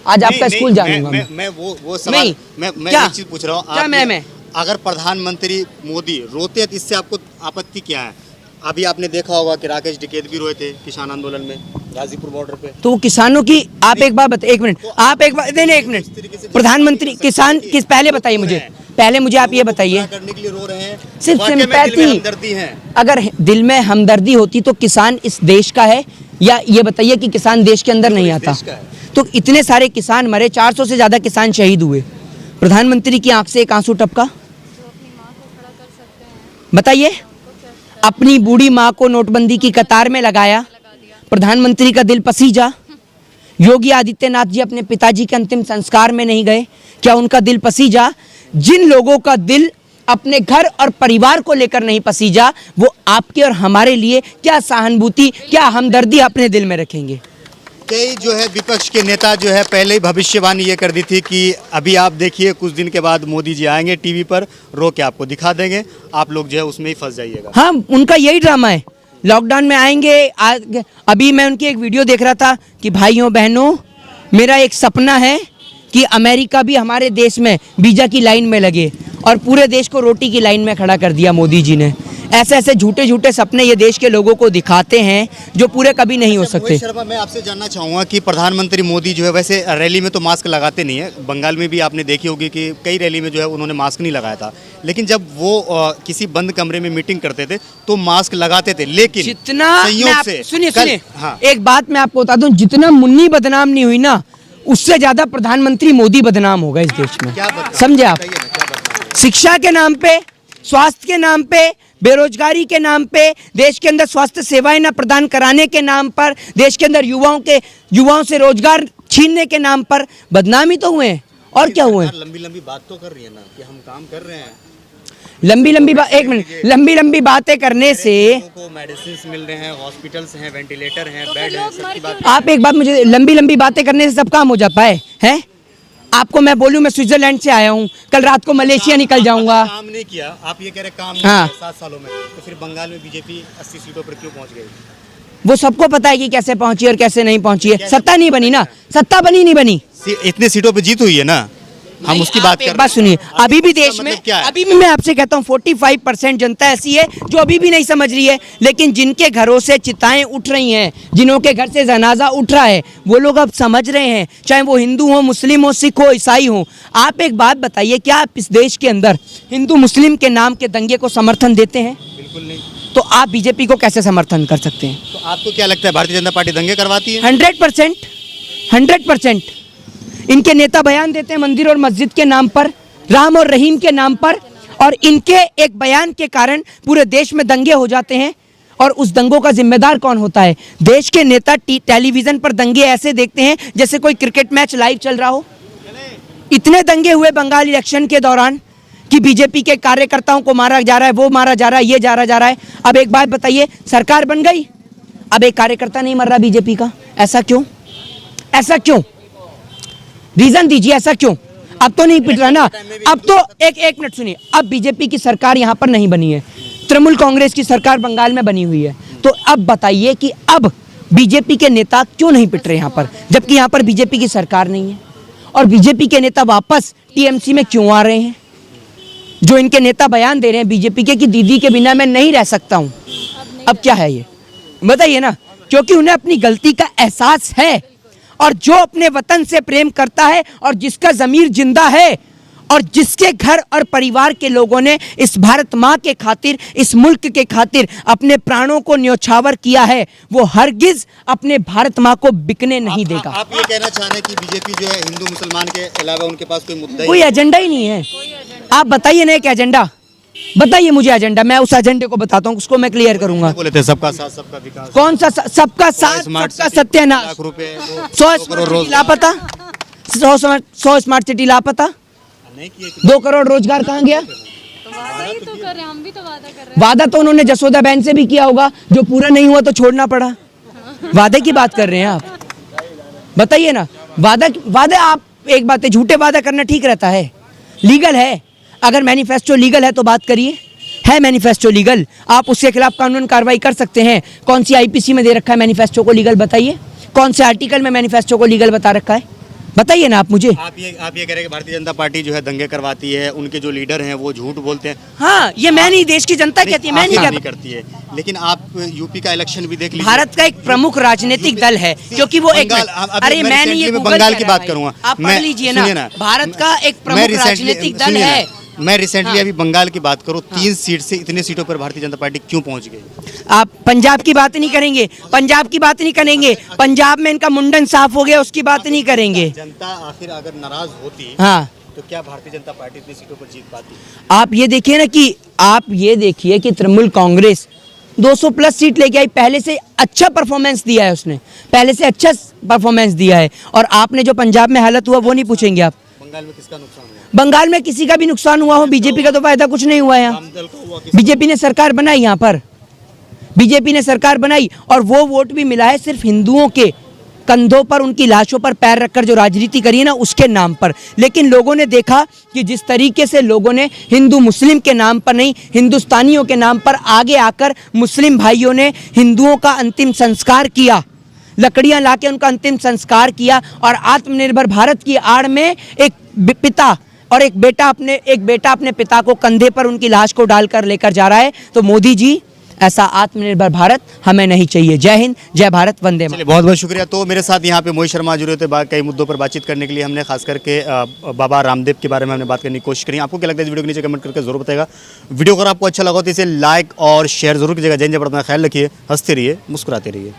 आज आपका स्कूल जानूंगा मैं वो सवाल मैं एक चीज पूछ रहा हूँ। क्या मैं अगर प्रधानमंत्री मोदी रोते हैं तो इससे आपको आपत्ति क्या है? अभी आपने देखा होगा कि राकेश टिकैत भी रोए थे किसान आंदोलन में गाजीपुर बॉर्डर पे। तो किसानों की आप एक बात बताइए, एक मिनट आप एक बात नहीं एक मिनट, प्रधानमंत्री किसान किस पहले बताइए मुझे, पहले मुझे आप ये बताइए, करने के लिए रो रहे हैं, सिर्फ सिंपैथी है। अगर दिल में हमदर्दी होती तो किसान इस देश का है, या ये बताइए कि किसान देश के अंदर नहीं आता? तो इतने सारे किसान मरे, 400 से ज्यादा किसान शहीद हुए, प्रधानमंत्री की आंख से एक आंसू टपका? बताइए, अपनी बूढ़ी माँ को नोटबंदी की कतार में लगाया, प्रधानमंत्री का दिल पसीजा। योगी आदित्यनाथ जी अपने पिताजी के अंतिम संस्कार में नहीं गए, क्या उनका दिल पसीजा? जिन लोगों का दिल अपने घर और परिवार को लेकर नहीं पसीजा, वो आपके और हमारे लिए क्या सहानुभूति, क्या हमदर्दी अपने दिल में रखेंगे? कई जो है विपक्ष के नेता जो है पहले ही भविष्यवाणी ये कर दी थी कि अभी आप देखिए कुछ दिन के बाद मोदी जी आएंगे टीवी पर, रो के आपको दिखा देंगे, आप लोग जो है उसमें ही फंस जाइएगा। हाँ, उनका यही ड्रामा है, लॉकडाउन में आएंगे। अभी मैं उनकी एक वीडियो देख रहा था कि भाइयों बहनों, मेरा एक सपना है कि अमेरिका भी हमारे देश में वीजा की लाइन में लगे, और पूरे देश को रोटी की लाइन में खड़ा कर दिया मोदी जी ने। ऐसे ऐसे झूठे झूठे सपने ये देश के लोगों को दिखाते हैं जो पूरे कभी नहीं हो सकते। मोहित शर्मा, मैं आपसे जानना चाहूँगा कि प्रधानमंत्री मोदी जो है वैसे रैली में तो मास्क लगाते नहीं है, बंगाल में भी आपने देखी होगी कि कई रैली में जो है उन्होंने मास्क नहीं लगाया था, लेकिन जब वो किसी बंद कमरे में मीटिंग करते थे तो मास्क लगाते थे। लेकिन जितना संयोग से सुनिए हाँ। एक बात मैं आपको बता दूं, जितना मुन्नी बदनाम नहीं हुई ना, उससे ज्यादा प्रधानमंत्री मोदी बदनाम होगा इस देश में। समझे आप? शिक्षा के नाम पे, स्वास्थ्य के नाम पे, बेरोजगारी के नाम पे, देश के अंदर स्वास्थ्य सेवाएं न प्रदान कराने के नाम पर, देश के अंदर युवाओं से रोजगार छीनने के नाम पर बदनामी तो हुए, और क्या हुए? लंबी लंबी बात तो कर रही है ना कि हम काम कर रहे हैं, एक मिनट, लंबी बातें करने से को मेडिसिन मिल रहे हैं, हॉस्पिटल्स हैं, वेंटिलेटर हैं, बेड हैं, सबकी बात। आप एक बात मुझे, लंबी बातें करने से सब काम हो जाता है? आपको मैं बोलूं मैं स्विट्जरलैंड से आया हूं, कल रात को मलेशिया निकल जाऊंगा। काम नहीं किया, आप ये कह रहे काम नहीं हाँ। किया 7 सालों में, तो फिर बंगाल में बीजेपी 80 सीटों पर क्यों पहुंच गई? वो सबको पता है कि कैसे पहुंची और कैसे नहीं पहुंची है। सत्ता नहीं बनी ना, सत्ता बनी नहीं बनी, इतने सीटों पे जीत हुई है ना, हम उसकी बात कर रहे हैं। बात सुनिए, अभी भी देश में अभी भी मैं आपसे कहता हूँ 45% जनता ऐसी है जो अभी भी नहीं समझ रही है, लेकिन जिनके घरों से चिताएं उठ रही हैं, जिनों के घर से जनाजा उठ रहा है, वो लोग अब समझ रहे हैं, चाहे वो हिंदू हो, मुस्लिम हो, सिख हो, ईसाई हो। आप एक बात बताइए, क्या आप इस देश के अंदर हिंदू मुस्लिम के नाम के दंगे को समर्थन देते हैं? बिल्कुल नहीं। तो आप बीजेपी को कैसे समर्थन कर सकते हैं? तो आपको क्या लगता है भारतीय जनता पार्टी दंगे करवाती है? 100%। इनके नेता बयान देते हैं मंदिर और मस्जिद के नाम पर, राम और रहीम के नाम पर, और इनके एक बयान के कारण पूरे देश में दंगे हो जाते हैं। और उस दंगों का जिम्मेदार कौन होता है? देश के नेता टेलीविजन पर दंगे ऐसे देखते हैं जैसे कोई क्रिकेट मैच लाइव चल रहा हो। इतने दंगे हुए बंगाल इलेक्शन के दौरान कि बीजेपी के कार्यकर्ताओं को मारा जा रहा है, वो मारा जा रहा है, ये जा रहा है। अब एक बात बताइए, सरकार बन गई, अब एक कार्यकर्ता नहीं मर रहा बीजेपी का, ऐसा क्यों? ऐसा क्यों? रीजन दीजिए, ऐसा क्यों? अब तो नहीं पिट रहा ना, अब तो एक मिनट सुनिए, अब बीजेपी की सरकार यहाँ पर नहीं बनी है, तृणमूल कांग्रेस की सरकार बंगाल में बनी हुई है। तो अब बताइए कि अब बीजेपी के नेता क्यों नहीं पिट रहे यहाँ पर, जबकि यहाँ पर बीजेपी की सरकार नहीं है? और बीजेपी के नेता वापस टीएमसी में क्यों आ रहे हैं? जो इनके नेता बयान दे रहे हैं बीजेपी के कि दीदी के बिना मैं नहीं रह सकता हूँ, अब क्या है ये बताइए ना? क्योंकि उन्हें अपनी गलती का एहसास है, और जो अपने वतन से प्रेम करता है और जिसका ज़मीर जिंदा है और जिसके घर और परिवार के लोगों ने इस भारत माँ के खातिर, इस मुल्क के खातिर अपने प्राणों को न्योछावर किया है, वो हरगिज अपने भारत माँ को बिकने नहीं देगा। आप ये कहना चाह रहे हैं कि बीजेपी जो है हिंदू मुसलमान के अलावा उनके पास कोई मुद्दा कोई एजेंडा ही नहीं है? आप बताइए ना एक एजेंडा, बताइए मुझे एजेंडा, मैं उस एजेंडे को बताता हूँ, उसको मैं क्लियर करूंगा। बोले थे सबका साथ सबका विकास, कौन सा सबका साथ सबका सत्यानाश? 100 स्मार्ट सिटी लापता, 100 स्मार्ट सिटी लापता, 2 करोड़ रोजगार कहाँ गया? वादा तो उन्होंने जसोदा बहन से भी किया होगा, जो पूरा नहीं हुआ तो छोड़ना पड़ा। वादे की बात कर रहे हैं आप, बताइए ना। वादा आप एक बात है, झूठे वादा करना ठीक रहता है, लीगल है। अगर मैनिफेस्टो लीगल है तो बात करिए, है मैनिफेस्टो लीगल, आप उसके खिलाफ कानून कार्रवाई कर सकते हैं। कौन सी आईपीसी में दे रखा है मैनिफेस्टो को लीगल, बताइए? कौन से आर्टिकल में मैनिफेस्टो को लीगल बता रखा है? बताइए ना आप मुझे। आप ये कह रहे हैं कि भारतीय जनता पार्टी जो है दंगे करवाती है, उनके जो लीडर हैं वो झूठ बोलते हैं। हाँ, ये मैं नहीं, देश की जनता कहती है, मैं नहीं कहता। करती है, लेकिन आप यूपी का इलेक्शन भी देख लीजिए। भारत का एक प्रमुख राजनीतिक दल है, क्योंकि वो एक अरे मैं नहीं, ये बंगाल की बात करूंगा, आप पढ़ लीजिए ना, भारत का एक प्रमुख राजनीतिक दल है। मैं रिसेंटली अभी बंगाल की बात करूं, 3 सीट से इतने सीटों पर भारतीय जनता पार्टी क्यों पहुंच गई? आप पंजाब की बात नहीं करेंगे, पंजाब की बात नहीं करेंगे, पंजाब में इनका मुंडन साफ हो गया, उसकी बात नहीं करेंगे। जनता आखिर अगर नाराज होती, हाँ, तो क्या भारतीय जनता पार्टी इतनी सीटों पर जीत पाती? आप ये देखिए ना कि आप ये देखिए कि तृणमूल कांग्रेस 200 प्लस सीट लेके आई, पहले से अच्छा परफॉर्मेंस दिया है उसने, पहले से अच्छा परफॉर्मेंस दिया है। और आपने जो पंजाब में हालत हुआ वो नहीं पूछेंगे आप। बंगाल में किसका नुकसान हुआ? बंगाल में किसी का भी नुकसान हुआ हो, बीजेपी का तो फायदा कुछ नहीं हुआ है यहाँ। बीजेपी ने सरकार बनाई यहाँ पर, बीजेपी ने सरकार बनाई और वो वोट भी मिला है सिर्फ हिंदुओं के कंधों पर, उनकी लाशों पर पैर रखकर जो राजनीति करी है ना, उसके नाम पर। लेकिन लोगों ने देखा कि जिस तरीके से लोगों ने हिंदू मुस्लिम के नाम पर नहीं, हिंदुस्तानियों के नाम पर आगे आकर मुस्लिम भाइयों ने हिंदुओं का अंतिम संस्कार किया, लकड़ियां लाके उनका अंतिम संस्कार किया। और आत्मनिर्भर भारत की आड़ में एक पिता और एक बेटा अपने पिता को कंधे पर उनकी लाश को डालकर लेकर जा रहा है। तो मोदी जी, ऐसा आत्मनिर्भर भारत हमें नहीं चाहिए। जय हिंद, जय भारत, वंदे मातरम। बहुत बहुत शुक्रिया। तो मेरे साथ यहाँ पे मोहित शर्मा जुड़े थे, कई मुद्दों पर बातचीत करने के लिए। हमने खास करके बाबा रामदेव के बारे में हमने बात करने की कोशिश करी। आपको क्या लगता है इस वीडियो के नीचे कमेंट करके जरूर बताएगा। वीडियो अगर आपको अच्छा लगा तो इसे लाइक और शेयर जरूर कीजिएगा। जय हिंद, जय भारत, अपना ख्याल रखिए, हंसते रहिए, मुस्कुराते रहिए।